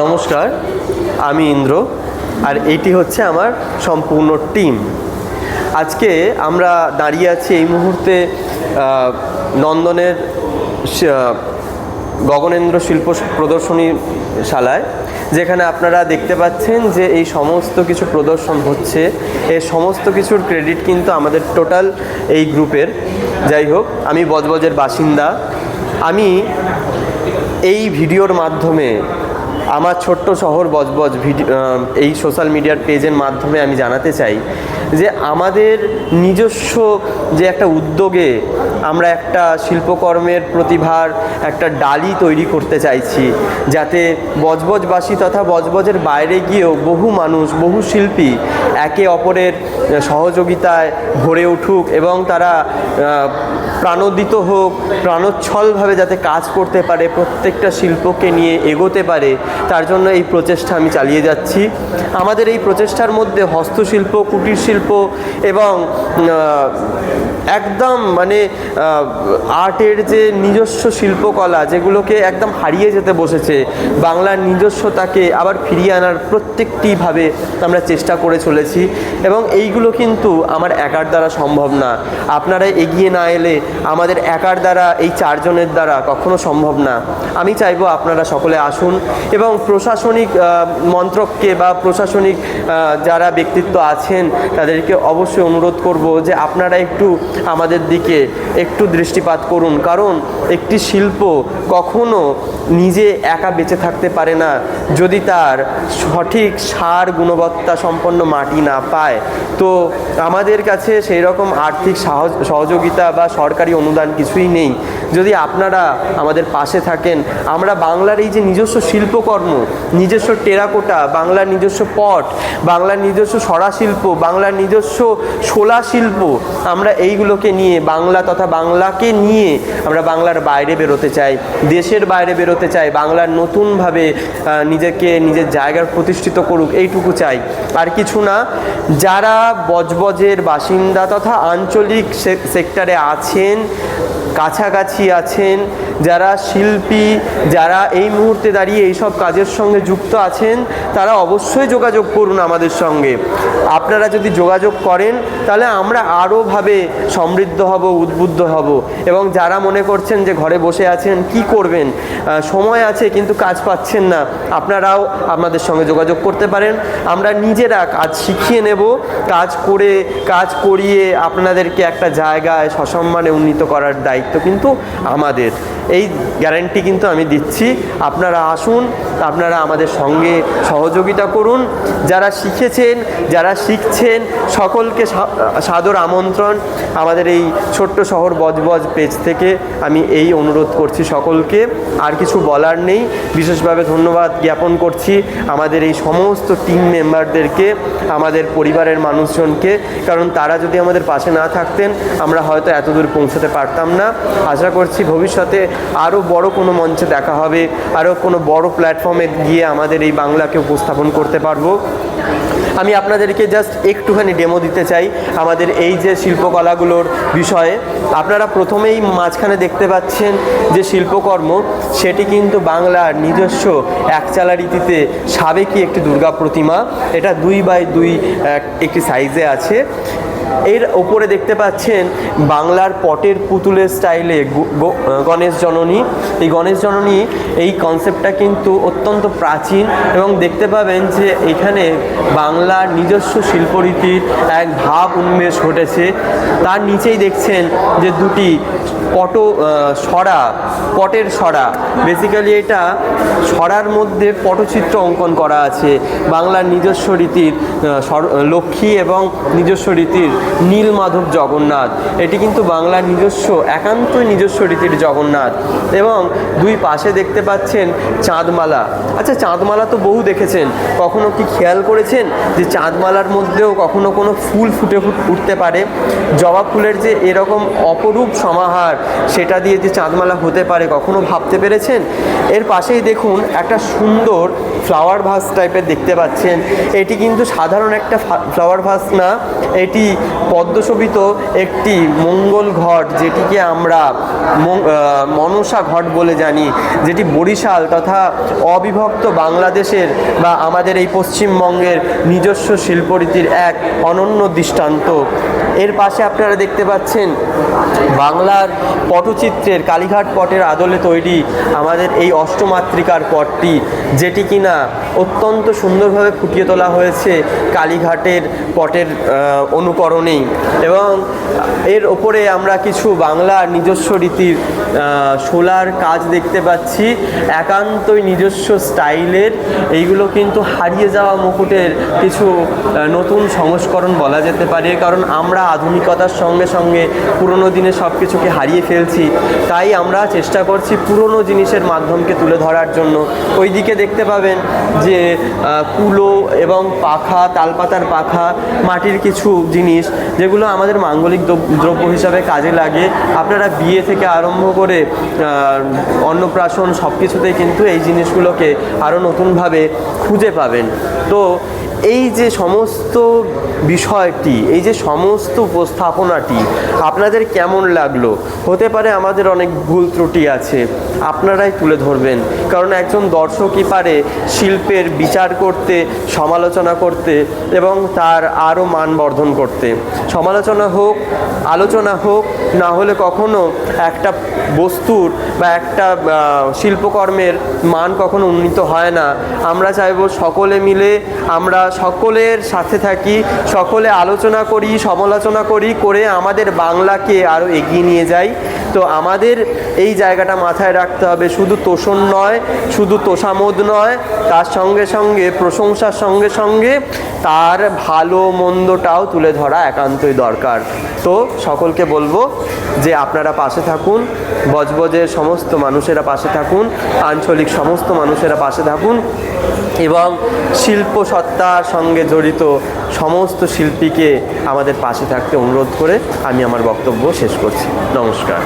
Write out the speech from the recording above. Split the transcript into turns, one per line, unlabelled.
নমস্কার, আমি ইন্দ্র, আর এইটি হচ্ছে আমার সম্পূর্ণ টিম। আজকে আমরা দাঁড়িয়ে আছি এই মুহূর্তে নন্দনের গগনেন্দ্র শিল্প প্রদর্শনীশালায়, যেখানে আপনারা দেখতে পাচ্ছেন যে এই সমস্ত কিছু প্রদর্শন হচ্ছে। এই সমস্ত কিছুর ক্রেডিট কিন্তু আমাদের টোটাল এই গ্রুপের। যাই হোক, আমি বজবজের বাসিন্দা। আমি এই ভিডিওর মাধ্যমে আমার ছোট্ট শহর বজবজ এই সোশ্যাল মিডিয়ার পেজের মাধ্যমে আমি জানাতে চাই যে আমাদের নিজস্ব যে একটা উদ্যোগে আমরা একটা শিল্পকর্মের প্রতিভার একটা ডালি তৈরি করতে চাইছি, যাতে বজবজবাসী তথা বজবজের বাইরে গিয়েও বহু মানুষ, বহু শিল্পী একে অপরের সহযোগিতায় ভরে উঠুক এবং তারা প্রাণোদিত হোক, প্রাণোচ্ছলভাবে যাতে কাজ করতে পারে, প্রত্যেকটা শিল্পকে নিয়ে এগোতে পারে, তার জন্য এই প্রচেষ্টা আমি চালিয়ে যাচ্ছি। আমাদের এই প্রচেষ্টার মধ্যে হস্তশিল্প, কুটির শিল্প এবং একদম আর্টের যে নিজস্ব শিল্পকলা, যেগুলোকে একদম হারিয়ে যেতে বসেছে, বাংলার নিজস্বতাকে আবার ফিরিয়ে আনার প্রত্যেকটিভাবে আমরা চেষ্টা করে চলেছি। এবং এইগুলো কিন্তু আমার একার দ্বারা সম্ভব না। আপনারা এগিয়ে না এলে আমাদের একার দ্বারা, এই চারজনের দ্বারা কখনো সম্ভব না। আমি চাইবো আপনারা সকলে আসুন এবং প্রশাসনিক মন্ত্রককে বা প্রশাসনিক যারা ব্যক্তিত্ব আছেন তাদেরকে অবশ্যই অনুরোধ করব যে আপনারা একটু আমাদের দিকে একটু দৃষ্টিপাত করুন। কারণ একটি শিল্প কখনো নিজে একা বেঁচে থাকতে পারে না যদি তার সঠিক সার গুণবত্তা সম্পন্ন মাটি না পায়। তো আমাদের কাছে সেই রকম আর্থিক সহযোগিতা বা সরকারি অনুদান কিছুই নেই। যদি আপনারা আমাদের পাশে থাকেন, আমরা বাংলার এই যে নিজস্ব শিল্পকর্ম, নিজস্ব টেরাকোটা, বাংলার নিজস্ব পট, বাংলার নিজস্ব সরা শিল্প, বাংলার নিজস্ব শোলা শিল্প, আমরা এইগুলোকে নিয়ে বাংলা তথা বাংলাকে নিয়ে আমরা বাংলার বাইরে বেরোতে চাই, দেশের বাইরে বেরোতে চাই। বাংলার নতুনভাবে নিজের জায়গার প্রতিষ্ঠিত করুক, এইটুকু চাই, আর কিছু না। যারা বজবজের বাসিন্দা তথা আঞ্চলিক সেক্টরে আছেন, কাছাকাছি আছেন, যারা শিল্পী, যারা এই মুহূর্তে দাঁড়িয়ে এইসব কাজের সঙ্গে যুক্ত আছেন, তারা অবশ্যই যোগাযোগ করুন আমাদের সঙ্গে। আপনারা যদি যোগাযোগ করেন তাহলে আমরা আরোভাবে সমৃদ্ধ হব, উদ্বুদ্ধ হব। এবং যারা মনে করছেন যে ঘরে বসে আছেন, কি করবেন, সময় আছে কিন্তু কাজ পাচ্ছেন না, আপনারাও আমাদের সঙ্গে যোগাযোগ করতে পারেন। আমরা নিজেরা কাজ শিখিয়ে নেব, কাজ করিয়ে আপনাদেরকে একটা জায়গায় সসম্মানে উন্নীত করার দায়িত্ব কিন্তু আমাদের। এই গ্যারান্টি কিন্তু আমি দিচ্ছি। আপনারা আসুন, আপনারা আমাদের সঙ্গে সহযোগিতা করুন। যারা শিখেছেন, যারা শিখছেন, সকলকে সাদর আমন্ত্রণ। আমাদের এই ছোট্ট শহর বজবজ পেজ থেকে আমি এই অনুরোধ করছি সকলকে। আর কিছু বলার নেই। বিশেষভাবে ধন্যবাদ জ্ঞাপন করছি আমাদের এই সমস্ত টিম মেম্বারদেরকে, আমাদের পরিবারের মানুষজনকে। কারণ তারা যদি আমাদের পাশে না থাকতেন আমরা হয়তো এতদূর পৌঁছাতে পারতাম না। আশা করছি ভবিষ্যতে আরও বড় কোনো মঞ্চে দেখা হবে, আরও কোনো বড় প্ল্যাটফর্মে গিয়ে আমাদের এই বাংলাকে উপস্থাপন করতে পারবো। আমি আপনাদেরকে জাস্ট একটুখানি ডেমো দিতে চাই আমাদের এই যে শিল্পকলাগুলোর বিষয়ে। আপনারা প্রথমেই মাঝখানে দেখতে পাচ্ছেন যে শিল্পকর্ম, সেটি কিন্তু বাংলার নিজস্ব একচালা রীতিতে সাবেকি একটি দুর্গা প্রতিমা। এটা 2x2 একটি সাইজে আছে। এর ওপরে দেখতে পাচ্ছেন বাংলার পটের পুতুলের স্টাইলে গণেশ জননী। এই গণেশ জননী, এই কনসেপ্টটা কিন্তু অত্যন্ত প্রাচীন এবং দেখতে পাবেন যে এখানে বাংলার নিজস্ব শিল্পরীতির এক ভাব উন্মেষ ঘটেছে। তার নিচেই দেখছেন যে দুটি পটের সরা, বেসিক্যালি এটা সরার মধ্যে পটচিত্র অঙ্কন করা আছে বাংলার নিজস্ব রীতির লক্ষ্মী এবং নিজস্ব রীতির নীলমাধব জগন্নাথ। এটি কিন্তু বাংলার নিজস্ব, একান্তই নিজস্ব রীতির জগন্নাথ। এবং দুই পাশে দেখতে পাচ্ছেন চাঁদমালা। আচ্ছা, চাঁদমালা তো বহু দেখেছেন, কখনো কি খেয়াল করেছেন যে চাঁদমালার মধ্যেও কখনো কোনো ফুল ফুটে উঠতে পারে? জবা ফুলের যে এরকম অপরূপ সমাহার সেটা দিয়ে যে চাঁদমালা হতে পারে কখনো ভাবতে পেরেছেন? এর পাশেই দেখুন একটা সুন্দর ফ্লাওয়ার ভাস টাইপের দেখতে পাচ্ছেন। এটি কিন্তু সাধারণ একটা ফ্লাওয়ার ভাস না, এটি পদ্মশোভিত একটি মঙ্গল ঘট, যেটিকে আমরা মনসা ঘট বলে জানি, যেটি বরিশাল তথা অবিভক্ত বাংলাদেশের বা আমাদের এই পশ্চিমবঙ্গের নিজস্ব শিল্পরীতির এক অনন্য দৃষ্টান্ত। এর পাশে আপনারা দেখতে পাচ্ছেন বাংলার পটচিত্রের কালীঘাট পটের আদলে তৈরি আমাদের এই অষ্টমাতৃকার পটটি, যেটি কিনা অত্যন্ত সুন্দরভাবে ফুটিয়ে তোলা হয়েছে কালীঘাটের পটের অনুকরণেই। এবং এর ওপরে আমরা কিছু বাংলার নিজস্ব রীতির শোলার কাজ দেখতে পাচ্ছি, একান্তই নিজস্ব স্টাইলের। এইগুলো কিন্তু হারিয়ে যাওয়া মুকুটের কিছু নতুন সংস্করণ বলা যেতে পারে, কারণ আমরা আধুনিকতার সঙ্গে সঙ্গে পুরনো দিনে সব কিছুকে হারিয়ে ফেলছি। তাই আমরা চেষ্টা করছি পুরনো জিনিসের মাধ্যমকে তুলে ধরার জন্য। ওইদিকে দেখতে পাবেন যে কুলো এবং পাখা, তালপাতার পাখা, মাটির কিছু জিনিস যেগুলো আমাদের মাঙ্গলিক দ্রব্য হিসাবে কাজে লাগে। আপনারা বিয়ে থেকে আরম্ভ করে অন্নপ্রাশন সব কিছুতেই কিন্তু এই জিনিসগুলোকে আরও নতুনভাবে খুঁজে পাবেন। তো এই যে সমস্ত বিষয়টি, এই যে সমস্ত উপস্থাপনাটি আপনাদের কেমন লাগলো? হতে পারে আমাদের অনেক ভুল ত্রুটি আছে, আপনারাই তুলে ধরবেন, কারণ একজন দর্শকই পারে শিল্পের বিচার করতে, সমালোচনা করতে এবং তার আরও মান বর্ধন করতে। সমালোচনা হোক, আলোচনা হোক, না হলে কখনো একটা বস্তুর বা একটা শিল্পকর্মের মান কখনো উন্নীত হয় না। আমরা চাইবো সকলে মিলে আমরা সকলের সাথে থাকি, সকলে আলোচনা করি, সমালোচনা করি, করে আমাদের বাংলাকে আরও এগিয়ে নিয়ে যাই। তো আমাদের এই জায়গাটা মাথায় রাখতে হবে, শুধু তোষণ নয়, শুধু তোষামোদ নয়, তার সঙ্গে সঙ্গে প্রশংসার সঙ্গে সঙ্গে তার ভালো মন্দটাও তুলে ধরা একান্তই দরকার। তো সকলকে বলবো যে আপনারা পাশে থাকুন, বজবজের সমস্ত মানুষেরা পাশে থাকুন, আঞ্চলিক সমস্ত মানুষেরা পাশে থাকুন এবং শিল্প সত্তার সঙ্গে জড়িত সমস্ত শিল্পীকে আমাদের পাশে থাকতে অনুরোধ করে আমি আমার বক্তব্য শেষ করছি। নমস্কার।